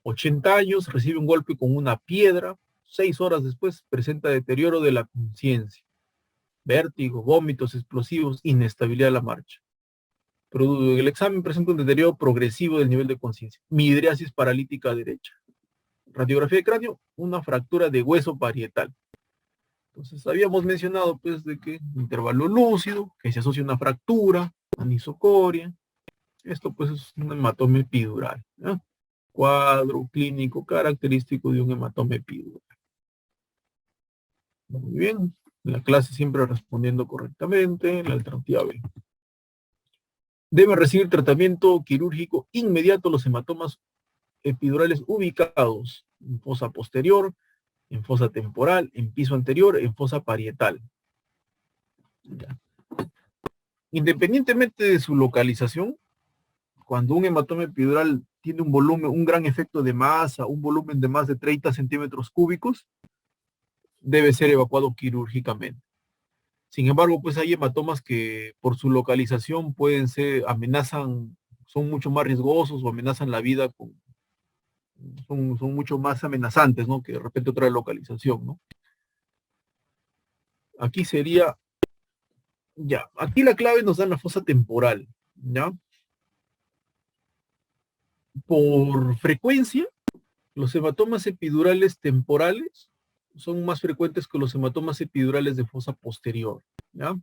80 años, recibe un golpe con una piedra, 6 horas después presenta deterioro de la conciencia, vértigo, vómitos explosivos, inestabilidad de la marcha. El examen presenta un deterioro progresivo del nivel de conciencia, midriasis paralítica derecha. Radiografía de cráneo, una fractura de hueso parietal. Entonces habíamos mencionado pues de que intervalo lúcido, que se asocia a una fractura, anisocoria. Esto pues es un hematoma epidural, ¿no? Cuadro clínico característico de un hematoma epidural. Muy bien, la clase siempre respondiendo correctamente, la alternativa B. Debe recibir tratamiento quirúrgico inmediato los hematomas epidurales ubicados en fosa posterior, en fosa temporal, en piso anterior, en fosa parietal. Ya. Independientemente de su localización, cuando un hematoma epidural tiene un volumen, un gran efecto de masa, un volumen de más de 30 centímetros cúbicos, debe ser evacuado quirúrgicamente. Sin embargo, pues hay hematomas que por su localización pueden ser, amenazan, son mucho más riesgosos o amenazan la vida, son mucho más amenazantes, ¿no? Que de repente otra localización, ¿no? Aquí sería, ya, aquí la clave nos da la fosa temporal, ¿ya? Por frecuencia, los hematomas epidurales temporales son más frecuentes que los hematomas epidurales de fosa posterior, ¿ya?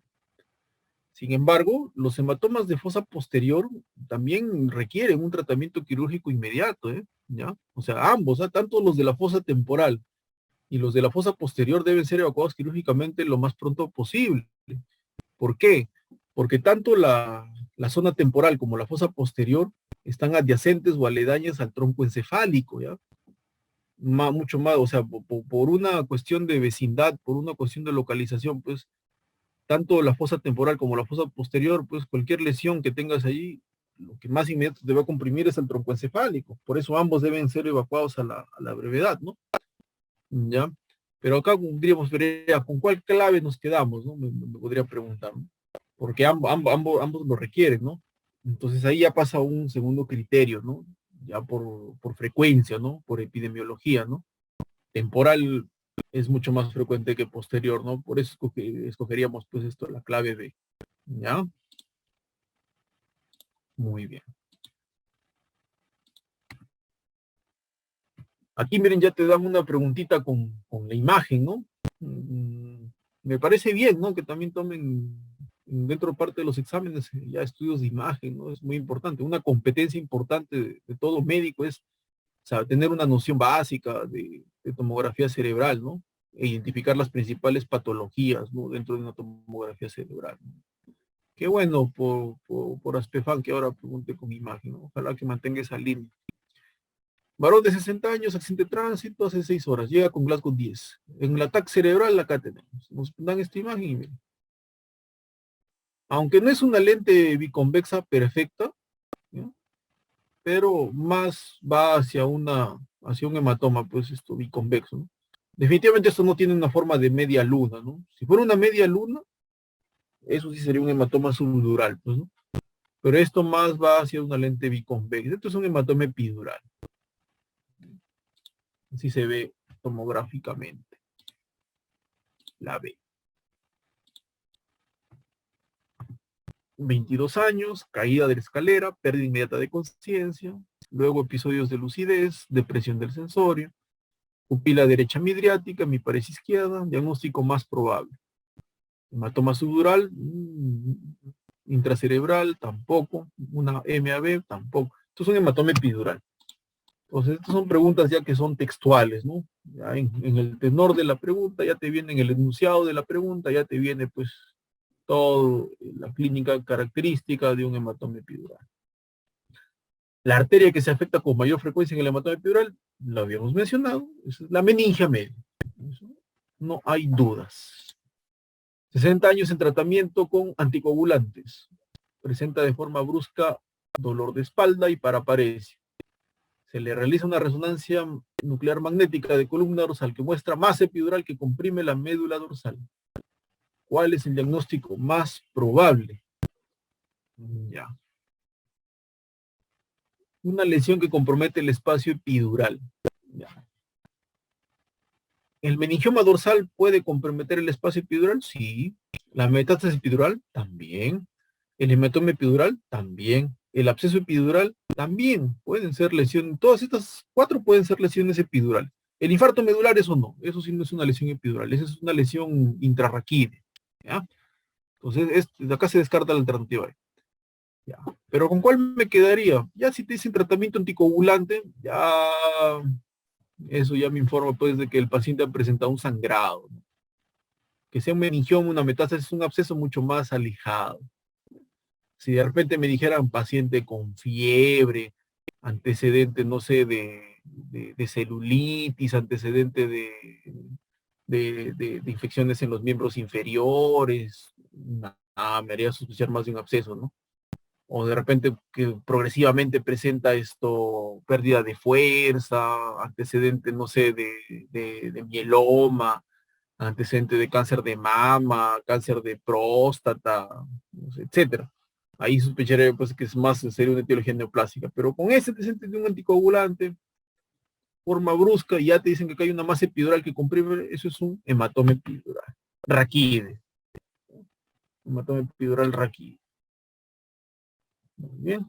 Sin embargo, los hematomas de fosa posterior también requieren un tratamiento quirúrgico inmediato, ¿ya? O sea, ambos, tanto los de la fosa temporal y los de la fosa posterior deben ser evacuados quirúrgicamente lo más pronto posible. ¿Por qué? Porque tanto la zona temporal como la fosa posterior están adyacentes o aledañas al tronco encefálico, ¿ya? Mucho más, o sea, por una cuestión de vecindad, por una cuestión de localización, pues tanto la fosa temporal como la fosa posterior, pues cualquier lesión que tengas allí, lo que más inmediato te va a comprimir es el troncoencefálico. Por eso ambos deben ser evacuados a la brevedad, ¿no? ¿Ya? Pero acá podríamos ver con cuál clave nos quedamos, ¿no? Me podría preguntar, ¿no? Porque ambos lo requieren, ¿no? Entonces ahí ya pasa un segundo criterio, ¿no? Ya por frecuencia, ¿no? Por epidemiología, ¿no? Temporal es mucho más frecuente que posterior, ¿no? Por eso escogeríamos pues esto, la clave B. ¿Ya? Muy bien. Aquí miren, ya te dan una preguntita con la imagen, ¿no? Me parece bien, ¿no? Que también tomen dentro de parte de los exámenes ya estudios de imagen, ¿no? Es muy importante. Una competencia importante de todo médico es, o sea, tener una noción básica de tomografía cerebral, ¿no? E identificar las principales patologías, ¿no? Dentro de una tomografía cerebral, ¿no? Qué bueno por Aspefan que ahora pregunte con imagen, ¿no? Ojalá que mantenga esa línea. Varón de 60 años, accidente de tránsito, hace 6 horas, llega con Glasgow 10. En el ataque cerebral, acá tenemos. Nos dan esta imagen y miren. Aunque no es una lente biconvexa perfecta, ¿no? Pero más va hacia un hematoma, pues esto biconvexo, ¿no? Definitivamente esto no tiene una forma de media luna, ¿no? Si fuera una media luna, eso sí sería un hematoma subdural, pues, ¿no? Pero esto más va hacia una lente biconvexa. Esto es un hematoma epidural. Así se ve tomográficamente. La B. 22 años, caída de la escalera, pérdida inmediata de conciencia, luego episodios de lucidez, depresión del sensorio, pupila derecha midriática, hemiparesia izquierda, diagnóstico más probable. Hematoma subdural, intracerebral, tampoco, una MAB, tampoco. Esto es un hematoma epidural. Entonces, estas son preguntas ya que son textuales, ¿no? Ya en el tenor de la pregunta, ya te viene en el enunciado de la pregunta, ya te viene pues toda la clínica característica de un hematoma epidural. La arteria que se afecta con mayor frecuencia en el hematoma epidural, lo habíamos mencionado, es la meningia media. Eso no hay dudas. 60 años en tratamiento con anticoagulantes. Presenta de forma brusca dolor de espalda y paraparesia. Se le realiza una resonancia nuclear magnética de columna dorsal que muestra masa epidural que comprime la médula dorsal. ¿Cuál es el diagnóstico más probable? Ya. Una lesión que compromete el espacio epidural. Ya. ¿El meningioma dorsal puede comprometer el espacio epidural? Sí. ¿La metástasis epidural? También. ¿El hematoma epidural? También. ¿El absceso epidural? También. Pueden ser lesiones. Todas estas cuatro pueden ser lesiones epidurales. El infarto medular, eso no. Eso sí no es una lesión epidural. Esa es una lesión intrarraquídea. ¿Ya? Entonces, de acá se descarta la alternativa. Ya. Pero ¿con cuál me quedaría? Ya si te dicen tratamiento anticoagulante, ya eso ya me informa pues de que el paciente ha presentado un sangrado, ¿no? Que sea un meningioma, una metástasis, un absceso mucho más alejado. Si de repente me dijeran paciente con fiebre, antecedente, no sé, de celulitis, antecedente de infecciones en los miembros inferiores, me haría sospechar más de un absceso, ¿no? O de repente que progresivamente presenta esto, pérdida de fuerza, antecedente, no sé, de mieloma, antecedente de cáncer de mama, cáncer de próstata, no sé, etcétera. Ahí sospecharé pues que es más sería una etiología neoplásica, pero con ese antecedente de un anticoagulante, forma brusca, y ya te dicen que acá hay una masa epidural que comprime, eso es un hematoma epidural, raquídeo, hematoma epidural raquídeo. Muy bien.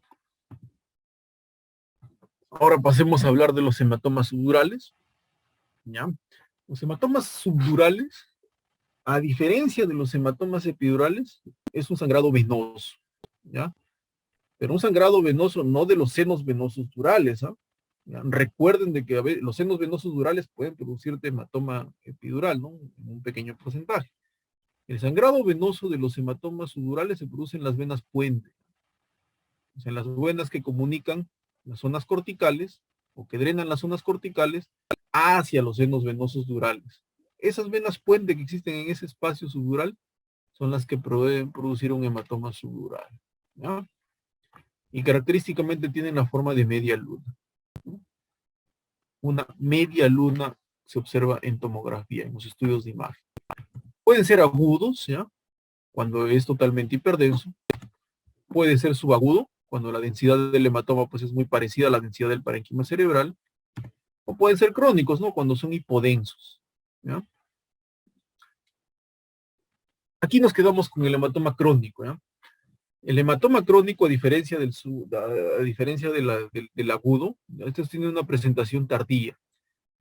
Ahora pasemos a hablar de los hematomas subdurales. ¿Ya? Los hematomas subdurales, a diferencia de los hematomas epidurales, es un sangrado venoso. ¿Ya? Pero un sangrado venoso no de los senos venosos durales. ¿Ah? ¿Ya? Recuerden de que a veces, los senos venosos durales pueden producir hematoma epidural, ¿no? En un pequeño porcentaje. El sangrado venoso de los hematomas subdurales se produce en las venas puente, o sea, en las venas que comunican las zonas corticales o que drenan las zonas corticales hacia los senos venosos durales. Esas venas puente que existen en ese espacio subdural son las que pueden producir un hematoma subdural. ¿Ya? Y característicamente tienen la forma de media luna. Una media luna se observa en tomografía, en los estudios de imagen. Pueden ser agudos, ¿ya? Cuando es totalmente hiperdenso. Puede ser subagudo, cuando la densidad del hematoma pues, es muy parecida a la densidad del parénquima cerebral. O pueden ser crónicos, ¿no? Cuando son hipodensos. ¿Ya? Aquí nos quedamos con el hematoma crónico. ¿Ya? El hematoma crónico, a diferencia del agudo, estos tienen una presentación tardía.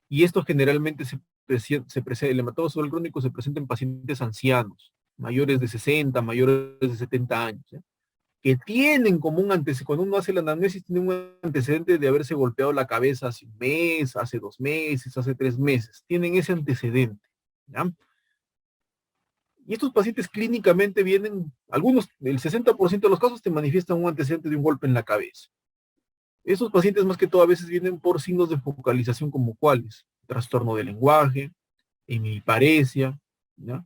Y esto generalmente el hematoma subdural crónico se presenta en pacientes ancianos, mayores de 60, mayores de 70 años, ¿ya? Que tienen como un antecedente, cuando uno hace la anamnesis, tiene un antecedente de haberse golpeado la cabeza hace un mes, hace 2 meses, hace 3 meses. Tienen ese antecedente. ¿Ya? Y estos pacientes clínicamente vienen, algunos, el 60% de los casos te manifiestan un antecedente de un golpe en la cabeza. Estos pacientes más que todo a veces vienen por signos de focalización como cuáles, trastorno del lenguaje, hemiparesia, ¿ya?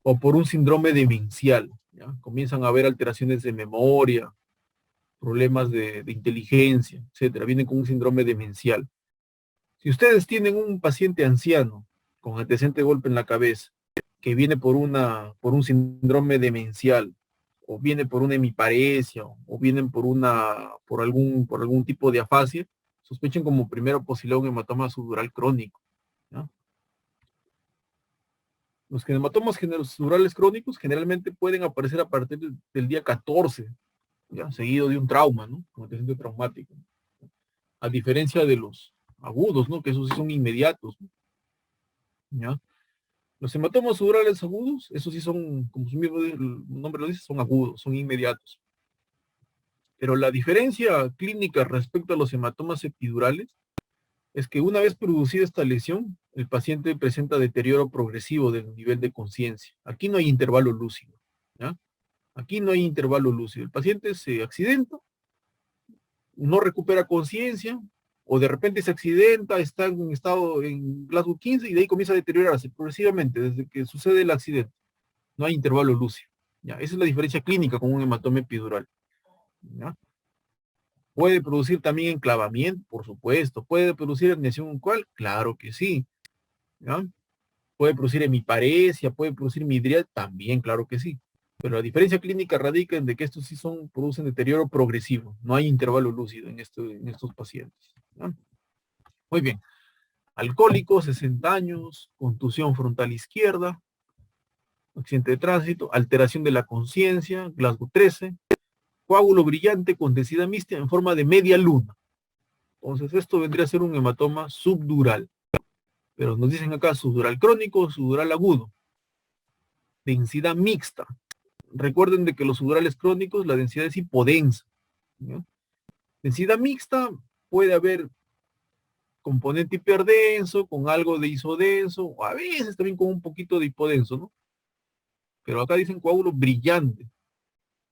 O por un síndrome demencial, ¿ya? Comienzan a haber alteraciones de memoria, problemas de inteligencia, etcétera. Vienen con un síndrome demencial. Si ustedes tienen un paciente anciano con antecedente de golpe en la cabeza, que viene por un síndrome demencial, o viene por una hemiparesia, o vienen por algún tipo de afasia, sospechen como primera posibilidad un hematoma subdural crónico. ¿Ya? Los hematomas subdurales crónicos generalmente pueden aparecer a partir del día 14, ¿ya? Seguido de un trauma, ¿no? Como antecedente traumático. A diferencia de los agudos, ¿no? Que esos sí son inmediatos, ¿no? ¿Ya? Los hematomas subdurales agudos, esos sí son, como su mismo nombre lo dice, son agudos, son inmediatos. Pero la diferencia clínica respecto a los hematomas epidurales es que una vez producida esta lesión, el paciente presenta deterioro progresivo del nivel de conciencia. Aquí no hay intervalo lúcido, ¿ya? Aquí no hay intervalo lúcido. El paciente se accidenta, no recupera conciencia, o de repente se accidenta, está en estado en Glasgow 15 y de ahí comienza a deteriorarse progresivamente desde que sucede el accidente. No hay intervalo lúcido. ¿Ya? Esa es la diferencia clínica con un hematoma epidural. ¿Ya? Puede producir también enclavamiento, por supuesto. Puede producir herniación uncual, claro que sí. ¿Ya? Puede producir hemiparesia, puede producir midrial, también, claro que sí. Pero la diferencia clínica radica en de que estos sí producen deterioro progresivo. No hay intervalo lúcido en estos pacientes, ¿no? Muy bien. Alcohólico, 60 años, contusión frontal izquierda, accidente de tránsito, alteración de la conciencia, Glasgow 13, coágulo brillante con densidad mixta en forma de media luna. Entonces, esto vendría a ser un hematoma subdural. Pero nos dicen acá subdural crónico o subdural agudo. Densidad mixta. Recuerden de que los subdurales crónicos, la densidad es hipodensa, ¿no? Densidad mixta, puede haber componente hiperdenso, con algo de isodenso, o a veces también con un poquito de hipodenso, ¿no? Pero acá dicen coágulo brillante.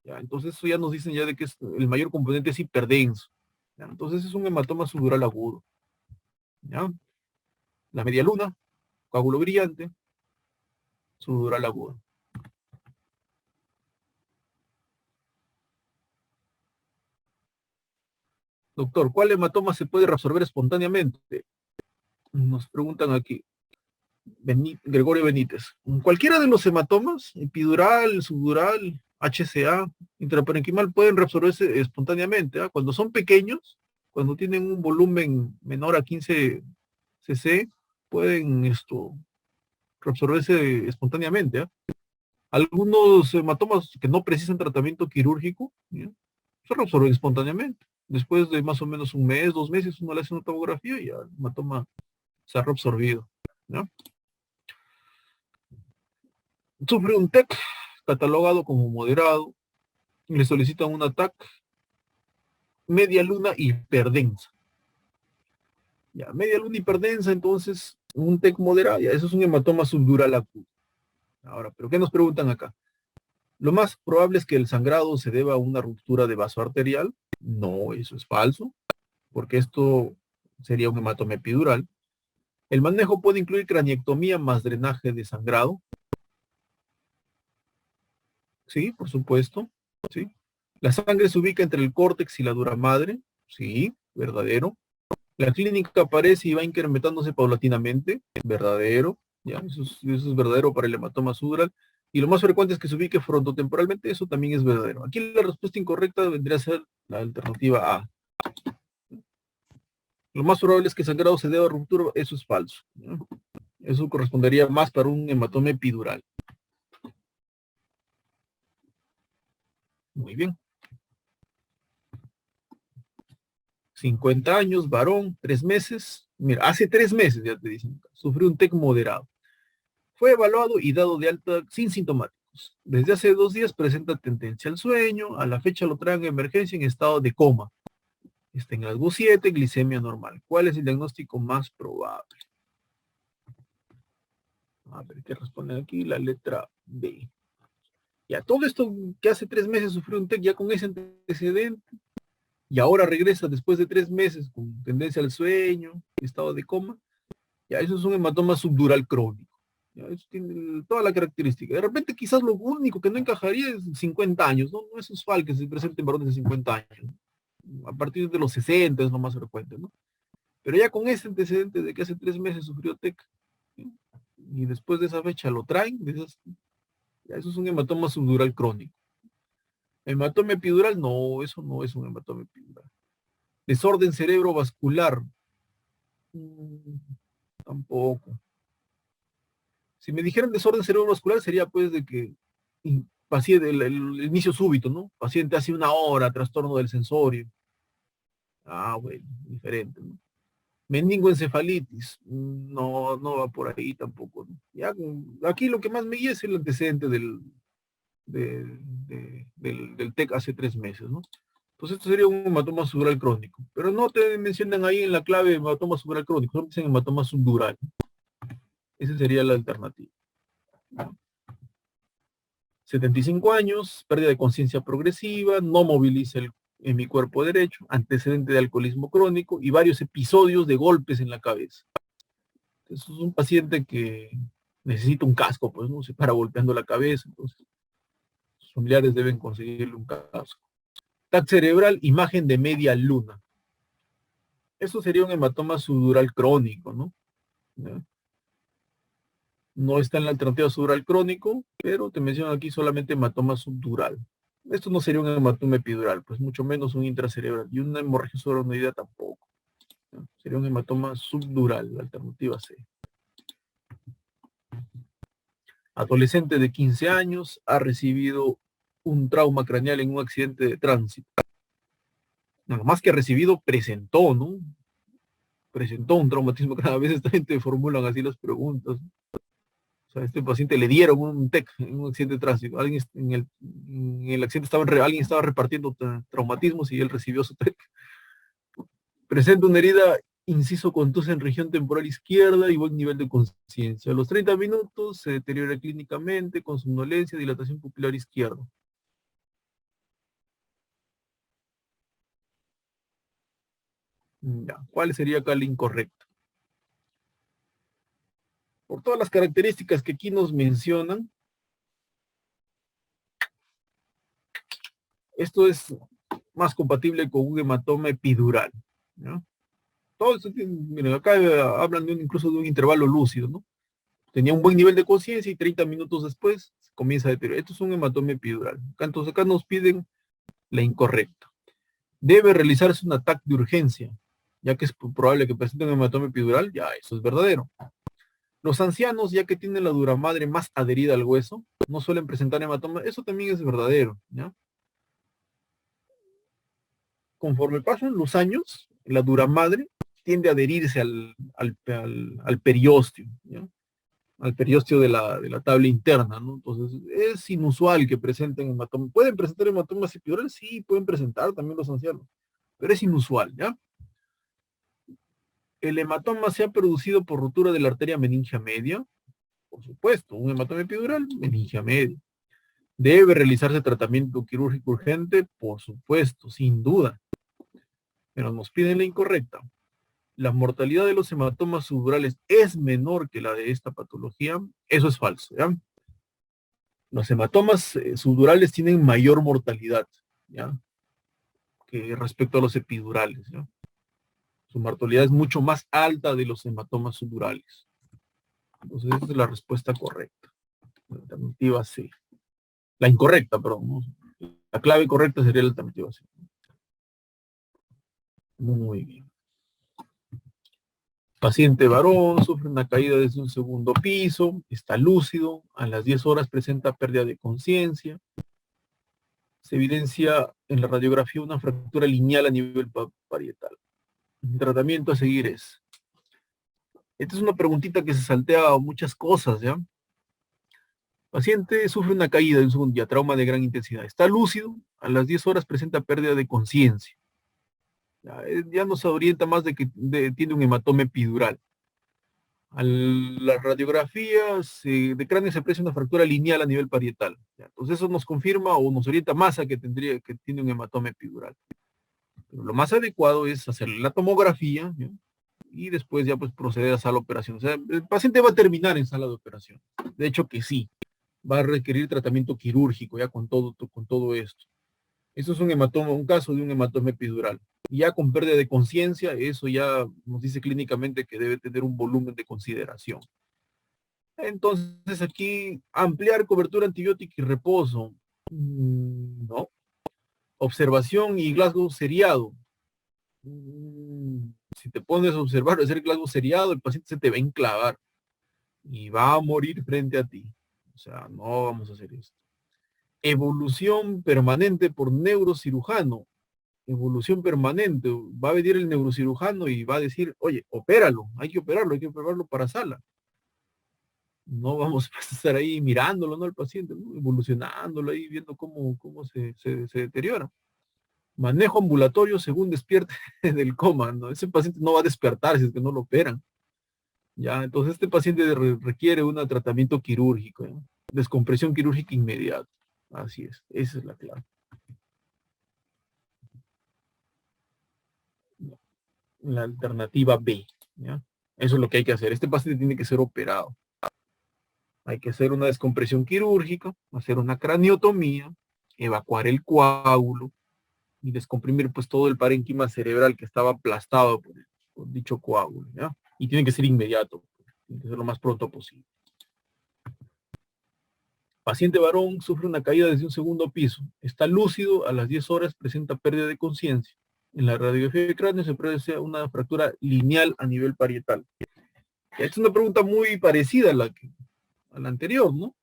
¿Ya? Entonces eso ya nos dicen ya de que el mayor componente es hiperdenso. ¿Ya? Entonces es un hematoma subdural agudo. ¿Ya? La media luna, coágulo brillante, subdural agudo. Doctor, ¿cuál hematoma se puede reabsorber espontáneamente? Nos preguntan aquí. Gregorio Benítez. Cualquiera de los hematomas, epidural, subdural, HCA, intraparenquimal, pueden reabsorberse espontáneamente, ¿eh? Cuando son pequeños, cuando tienen un volumen menor a 15 cc, pueden reabsorberse espontáneamente, ¿eh? Algunos hematomas que no precisan tratamiento quirúrgico, ¿ya? Se reabsorben espontáneamente. Después de más o menos un mes, 2 meses, uno le hace una tomografía y ya el hematoma se ha reabsorbido, ¿no? Sufre un TEC catalogado como moderado, le solicitan un TAC media luna hiperdensa. Ya, media luna hiperdensa, entonces un TEC moderado, ya, eso es un hematoma subdural agudo. Ahora, ¿pero qué nos preguntan acá? Lo más probable es que el sangrado se deba a una ruptura de vaso arterial. No, eso es falso, porque esto sería un hematoma epidural. El manejo puede incluir craniectomía más drenaje de sangrado. Sí, por supuesto. Sí. La sangre se ubica entre el córtex y la dura madre. Sí, verdadero. La clínica aparece y va incrementándose paulatinamente. Verdadero. Ya, eso es verdadero para el hematoma subdural. Y lo más frecuente es que se ubique frontotemporalmente. Eso también es verdadero. Aquí la respuesta incorrecta vendría a ser la alternativa A. Lo más probable es que sangrado se deba a ruptura. Eso es falso, ¿no? Eso correspondería más para un hematoma epidural. Muy bien. 50 años, varón, 3 meses. Mira, hace 3 meses, ya te dicen, sufrió un TEC moderado. Fue evaluado y dado de alta sin sintomáticos. Desde hace 2 días presenta tendencia al sueño. A la fecha lo traen en emergencia en estado de coma. Está en Glasgow 7, glicemia normal. ¿Cuál es el diagnóstico más probable? A ver qué responde aquí la letra B. Ya, todo esto que hace 3 meses sufrió un TEC ya con ese antecedente, y ahora regresa después de 3 meses con tendencia al sueño, estado de coma, ya eso es un hematoma subdural crónico. Ya, eso tiene toda la característica. De repente quizás lo único que no encajaría es 50 años, ¿no? No es usual que se presenten varones de 50 años. A partir de los 60 es lo más frecuente, ¿no? Pero ya con ese antecedente de que hace 3 meses sufrió TEC, ¿sí? Y después de esa fecha lo traen, ya eso es un hematoma subdural crónico. Hematoma epidural, no, eso no es un hematoma epidural. Desorden cerebrovascular, mm, tampoco. Si me dijeran desorden cerebrovascular sería pues de que paciente, el inicio súbito, ¿no? Paciente hace 1 hora, trastorno del sensorio. Ah, bueno, diferente, ¿no? Meningoencefalitis, no, no va por ahí tampoco, ¿no? Ya, aquí lo que más me guía es el antecedente del TEC hace 3 meses, ¿no? Entonces esto sería un hematoma subdural crónico. Pero no te mencionan ahí en la clave hematoma subdural crónico, solo dicen hematoma subdural. Esa sería la alternativa, ¿no? 75 años, pérdida de conciencia progresiva, no moviliza en mi cuerpo derecho, antecedente de alcoholismo crónico y varios episodios de golpes en la cabeza. Entonces, es un paciente que necesita un casco, pues, ¿no? Se para golpeando la cabeza, entonces sus familiares deben conseguirle un casco. TAC cerebral, imagen de media luna. Eso sería un hematoma subdural crónico, ¿no? ¿Ya? No está en la alternativa subdural crónico, pero te menciono aquí solamente hematoma subdural. Esto no sería un hematoma epidural, pues mucho menos un intracerebral. Y una hemorragia subaracnoidea tampoco, ¿no? Sería un hematoma subdural, la alternativa C. Adolescente de 15 años ha recibido un trauma craneal en un accidente de tránsito. Nada más que ha recibido, presentó, ¿no? Presentó un traumatismo craneal. A veces también te formulan así las preguntas. O sea, a este paciente le dieron un TEC en un accidente de tránsito. Alguien en el accidente alguien estaba repartiendo traumatismos y él recibió su TEC. Presenta una herida inciso contusa en región temporal izquierda y buen nivel de conciencia. A los 30 minutos se deteriora clínicamente con somnolencia, dilatación pupilar izquierda. Ya, ¿cuál sería acá el incorrecto? Por todas las características que aquí nos mencionan, esto es más compatible con un hematoma epidural, ¿no? Todo eso miren, acá hablan incluso de un intervalo lúcido, ¿no? Tenía un buen nivel de conciencia y 30 minutos después comienza a deteriorar. Esto es un hematoma epidural. Entonces acá nos piden la incorrecta. Debe realizarse un ataque de urgencia, ya que es probable que presente un hematoma epidural, ya eso es verdadero. Los ancianos, ya que tienen la duramadre más adherida al hueso, no suelen presentar hematoma, eso también es verdadero, ¿ya? Conforme pasan los años, la duramadre tiende a adherirse al periósteo, ¿ya? Al periósteo de la tabla interna, ¿no? Entonces, es inusual que presenten hematomas. ¿Pueden presentar hematomas epidurales? Sí, pueden presentar también los ancianos, pero es inusual, ¿ya? El hematoma se ha producido por rotura de la arteria meningia media, por supuesto, un hematoma epidural, meningia media. ¿Debe realizarse tratamiento quirúrgico urgente? Por supuesto, sin duda, pero nos piden la incorrecta. La mortalidad de los hematomas subdurales es menor que la de esta patología. Eso es falso, ¿ya? Los hematomas subdurales tienen mayor mortalidad, ¿ya? Que respecto a los epidurales, ¿ya? Su mortalidad es mucho más alta de los hematomas subdurales. Entonces, esa es la respuesta correcta. La alternativa C. La incorrecta, perdón, ¿no? La clave correcta sería la alternativa C. Muy bien. Paciente varón, sufre una caída desde un segundo piso, está lúcido, a las 10 horas presenta pérdida de conciencia, se evidencia en la radiografía una fractura lineal a nivel parietal. El tratamiento a seguir es. Esta es una preguntita que se saltea a muchas cosas, ¿ya? Paciente sufre una caída de un segundo día, trauma de gran intensidad. Está lúcido, a las 10 horas presenta pérdida de conciencia. Ya nos orienta más de que tiene un hematoma epidural. A la radiografía de cráneo se aprecia una fractura lineal a nivel parietal. ¿Ya? Entonces eso nos confirma o nos orienta más a que tiene un hematoma epidural. Pero lo más adecuado es hacerle la tomografía, ¿ya? Y después ya pues proceder a sala de operación. O sea, el paciente va a terminar en sala de operación. De hecho que sí, va a requerir tratamiento quirúrgico ya con todo esto. Eso es un hematoma, un caso de un hematoma epidural. Y ya con pérdida de conciencia, eso ya nos dice clínicamente que debe tener un volumen de consideración. Entonces aquí, ampliar cobertura antibiótica y reposo. No. Observación y Glasgow seriado. Si te pones a observar, hacer Glasgow seriado, el paciente se te va a enclavar y va a morir frente a ti. O sea, no vamos a hacer esto. Evolución permanente por neurocirujano. Evolución permanente. Va a venir el neurocirujano y va a decir, oye, opéralo, hay que operarlo para sala. No vamos a estar ahí mirándolo, ¿no? El paciente, ¿no? Evolucionándolo ahí, viendo cómo se deteriora. Manejo ambulatorio según despierte del coma, ¿no? Ese paciente no va a despertar si es que no lo operan. Ya, entonces este paciente requiere un tratamiento quirúrgico, ¿no? Descompresión quirúrgica inmediata. Así es, esa es la clave. La alternativa B, ¿ya? Eso es lo que hay que hacer. Este paciente tiene que ser operado. Hay que hacer una descompresión quirúrgica, hacer una craniotomía, evacuar el coágulo y descomprimir pues todo el parénquima cerebral que estaba aplastado por dicho coágulo, ¿ya? Y tiene que ser inmediato, tiene que ser lo más pronto posible. Paciente varón sufre una caída desde un segundo piso. Está lúcido, a las 10 horas presenta pérdida de conciencia. En la radiografía de cráneo se aprecia una fractura lineal a nivel parietal. Esta es una pregunta muy parecida a la anterior, ¿no?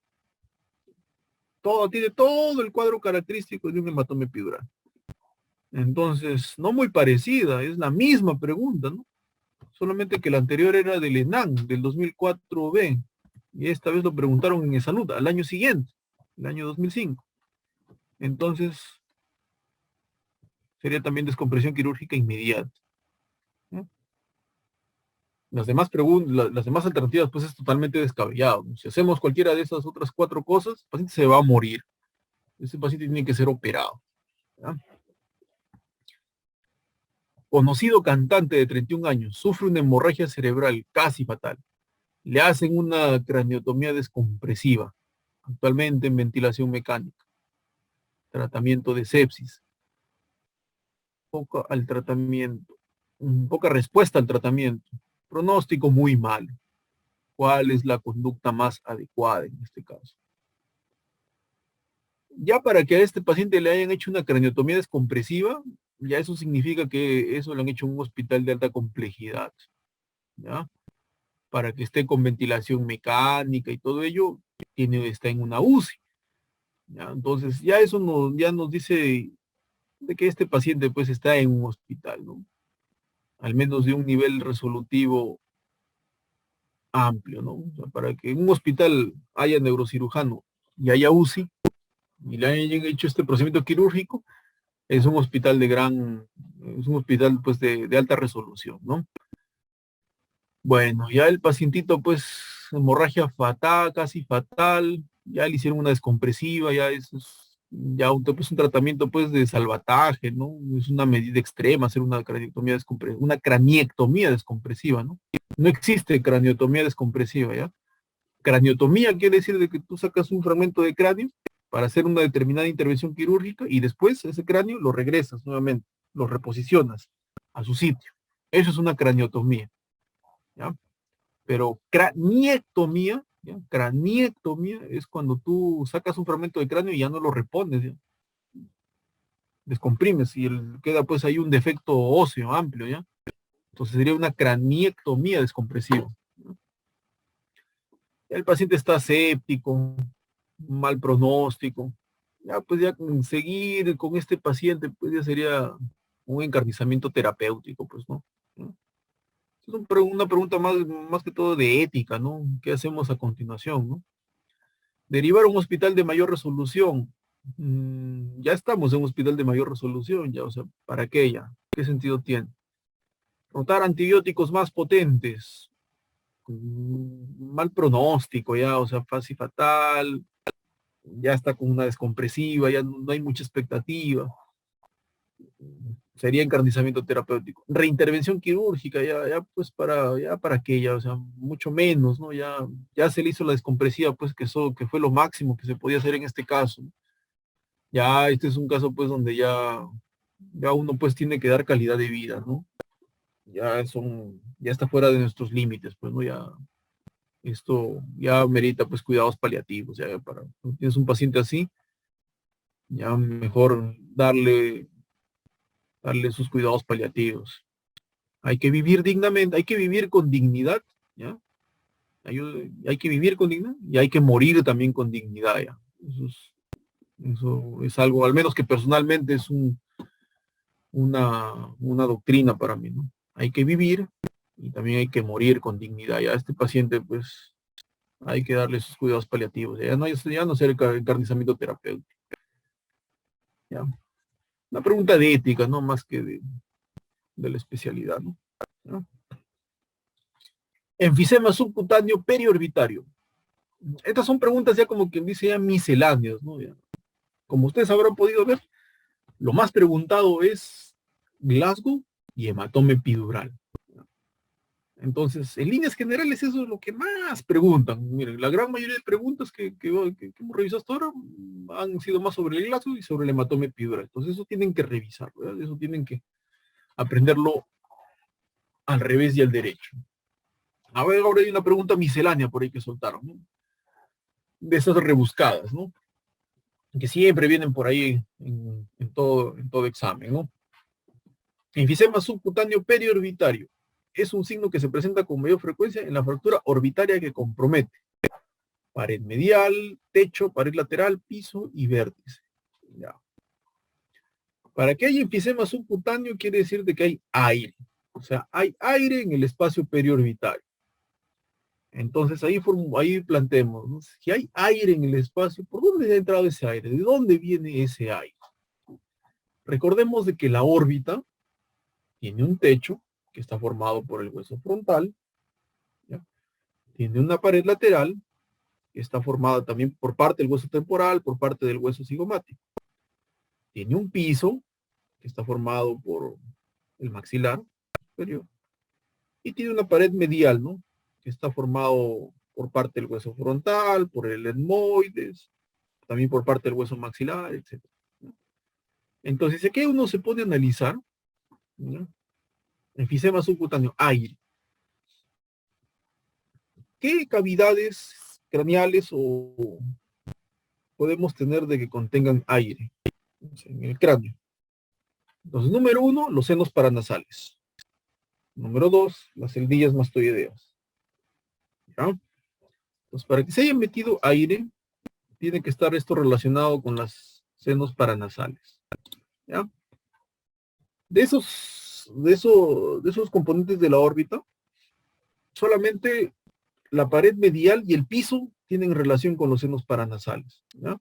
Tiene todo el cuadro característico de un hematoma epidural. Entonces, no muy parecida, es la misma pregunta, ¿no? Solamente que la anterior era del ENAN, del 2004B, y esta vez lo preguntaron en Salud, al año siguiente, el año 2005. Entonces, sería también descompresión quirúrgica inmediata, ¿no? Las demás alternativas, pues es totalmente descabellado, ¿no? Si hacemos cualquiera de esas otras 4 cosas, el paciente se va a morir. Ese paciente tiene que ser operado, ¿ya? Conocido cantante de 31 años, sufre una hemorragia cerebral casi fatal. Le hacen una craniotomía descompresiva, actualmente en ventilación mecánica, tratamiento de sepsis, al tratamiento, poca respuesta al tratamiento, pronóstico muy malo. ¿Cuál es la conducta más adecuada en este caso? Ya para que a este paciente le hayan hecho una craniotomía descompresiva, ya eso significa que eso lo han hecho en un hospital de alta complejidad, ¿ya? Para que esté con ventilación mecánica y todo ello, está en una UCI, ¿ya? Entonces, ya nos dice de que este paciente pues está en un hospital, ¿no? Al menos de un nivel resolutivo amplio, ¿no? O sea, para que en un hospital haya neurocirujano y haya UCI y le hayan hecho este procedimiento quirúrgico, es un hospital es un hospital pues de alta resolución, ¿no? Bueno, ya el pacientito pues hemorragia fatal, casi fatal, ya le hicieron una descompresiva, pues un tratamiento pues de salvataje, ¿no? Es una medida extrema hacer una craniectomía descompresiva, ¿no? No existe craniotomía descompresiva, ¿ya? Craniotomía quiere decir de que tú sacas un fragmento de cráneo para hacer una determinada intervención quirúrgica y después ese cráneo lo regresas nuevamente, lo reposicionas a su sitio. Eso es una craniotomía, ¿ya? Pero craniectomía, ¿ya? Craniectomía es cuando tú sacas un fragmento de cráneo y ya no lo repones, ¿ya? Descomprimes y queda pues ahí un defecto óseo amplio, ¿ya? Entonces sería una craniectomía descompresiva, ¿no? El paciente está séptico, mal pronóstico, ya pues ya seguir con este paciente pues ya sería un encarnizamiento terapéutico, pues, ¿no? ¿No? Es una pregunta más que todo de ética, ¿no? ¿Qué hacemos a continuación, no? Derivar a un hospital de mayor resolución. Ya estamos en un hospital de mayor resolución, ya, o sea, ¿para qué ya? ¿Qué sentido tiene? Rotar antibióticos más potentes. Mal pronóstico, ya, o sea, fácil fatal, ya está con una descompresiva, ya no hay mucha expectativa. Sería encarnizamiento terapéutico. Reintervención quirúrgica, pues ya para qué, ya, o sea, mucho menos, ¿no? Ya se le hizo la descompresiva, pues que fue lo máximo que se podía hacer en este caso. Ya este es un caso, pues, donde ya uno, pues, tiene que dar calidad de vida, ¿no? Ya está fuera de nuestros límites, pues, ¿no? Esto ya merita, pues, cuidados paliativos, si tienes un paciente así, ya mejor darle sus cuidados paliativos. Hay que vivir dignamente, hay que vivir con dignidad, ¿ya? Hay que vivir con dignidad y hay que morir también con dignidad, ¿ya? Eso es algo, al menos que personalmente es una doctrina para mí, ¿no? Hay que vivir y también hay que morir con dignidad. Ya a este paciente, pues, hay que darle sus cuidados paliativos. Ya no ser encarnizamiento terapéutico. ¿Ya? Una pregunta de ética, ¿no? Más que de la especialidad, ¿no? ¿Ya? Enfisema subcutáneo periorbitario. Estas son preguntas ya como quien dice ya misceláneas, ¿no? Ya. Como ustedes habrán podido ver, lo más preguntado es Glasgow y hematoma epidural. Entonces, en líneas generales, eso es lo que más preguntan. Miren, la gran mayoría de preguntas que hemos revisado hasta ahora han sido más sobre el Glasgow y sobre el hematoma epidural. Entonces, eso tienen que revisar, ¿verdad? Eso tienen que aprenderlo al revés y al derecho. A ver, ahora hay una pregunta miscelánea por ahí que soltaron, ¿no? de esas rebuscadas, ¿no? Que siempre vienen por ahí en todo examen, ¿no? Enfisema subcutáneo periorbitario es un signo que se presenta con mayor frecuencia en la fractura orbitaria que compromete pared medial, techo, pared lateral, piso y vértice. Ya. Para que haya enfisema subcutáneo quiere decir de que hay aire. O sea, hay aire en el espacio periorbitario. Entonces ahí planteemos, ¿no? Si hay aire en el espacio, ¿por dónde ha entrado ese aire? ¿De dónde viene ese aire? Recordemos de que la órbita tiene un techo que está formado por el hueso frontal, ¿ya? Tiene una pared lateral que está formada también por parte del hueso temporal, por parte del hueso cigomático. Tiene un piso que está formado por el maxilar superior y tiene una pared medial, ¿no? Que está formado por parte del hueso frontal, por el etmoides, también por parte del hueso maxilar, etc. ¿No? Entonces, aquí uno se pone a analizar, ¿no? Enfisema subcutáneo, aire. ¿Qué cavidades craneales o podemos tener de que contengan aire en el cráneo? Entonces, número 1, los senos paranasales. Número 2, las celdillas mastoideas. ¿Ya? Entonces, para que se haya metido aire, tiene que estar esto relacionado con los senos paranasales. ¿Ya? De esos componentes de la órbita, solamente la pared medial y el piso tienen relación con los senos paranasales. ¿Ya?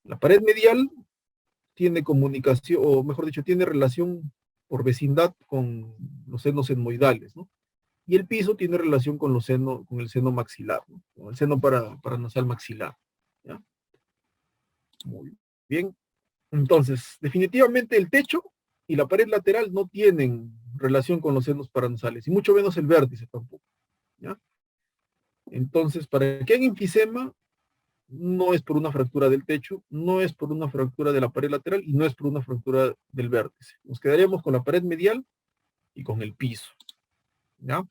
La pared medial tiene comunicación, o mejor dicho, tiene relación por vecindad con los senos etmoidales, ¿no? Y el piso tiene relación con con el seno maxilar, ¿no? Con el seno paranasal maxilar. ¿Ya? Muy bien. Entonces, definitivamente el techo y la pared lateral no tienen relación con los senos paranasales, y mucho menos el vértice tampoco. ¿Ya? Entonces, para que haya enfisema, no es por una fractura del techo, no es por una fractura de la pared lateral y no es por una fractura del vértice. Nos quedaríamos con la pared medial y con el piso. ¿Ya?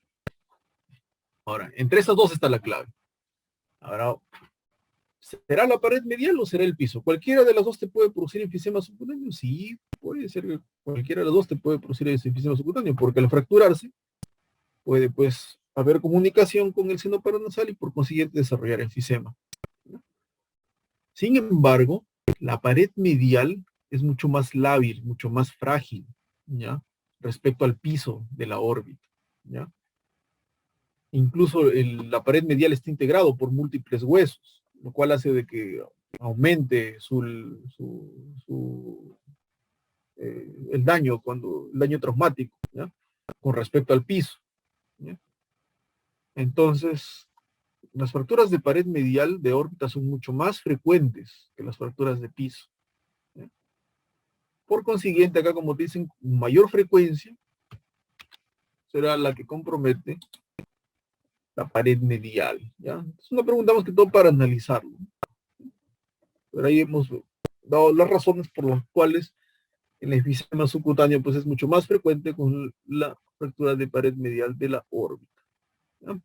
Ahora, entre estas dos está la clave. Ahora, ¿será la pared medial o será el piso? ¿Cualquiera de las dos te puede producir enfisema subcutáneo? Sí, puede ser que cualquiera de las dos te puede producir enfisema subcutáneo, porque al fracturarse puede, pues, haber comunicación con el seno paranasal y por consiguiente desarrollar enfisema. Sin embargo, la pared medial es mucho más lábil, mucho más frágil, ¿ya? Respecto al piso de la órbita, ¿ya? Incluso la pared medial está integrado por múltiples huesos, lo cual hace de que aumente el daño traumático, ¿ya? Con respecto al piso, ¿ya? Entonces, las fracturas de pared medial de órbita son mucho más frecuentes que las fracturas de piso, ¿ya? Por consiguiente, acá como te dicen, mayor frecuencia será la que compromete la pared medial, ¿ya? Es una pregunta más que todo para analizarlo. Pero ahí hemos dado las razones por las cuales el enfisema subcutáneo pues es mucho más frecuente con la fractura de pared medial de la órbita, ¿ya?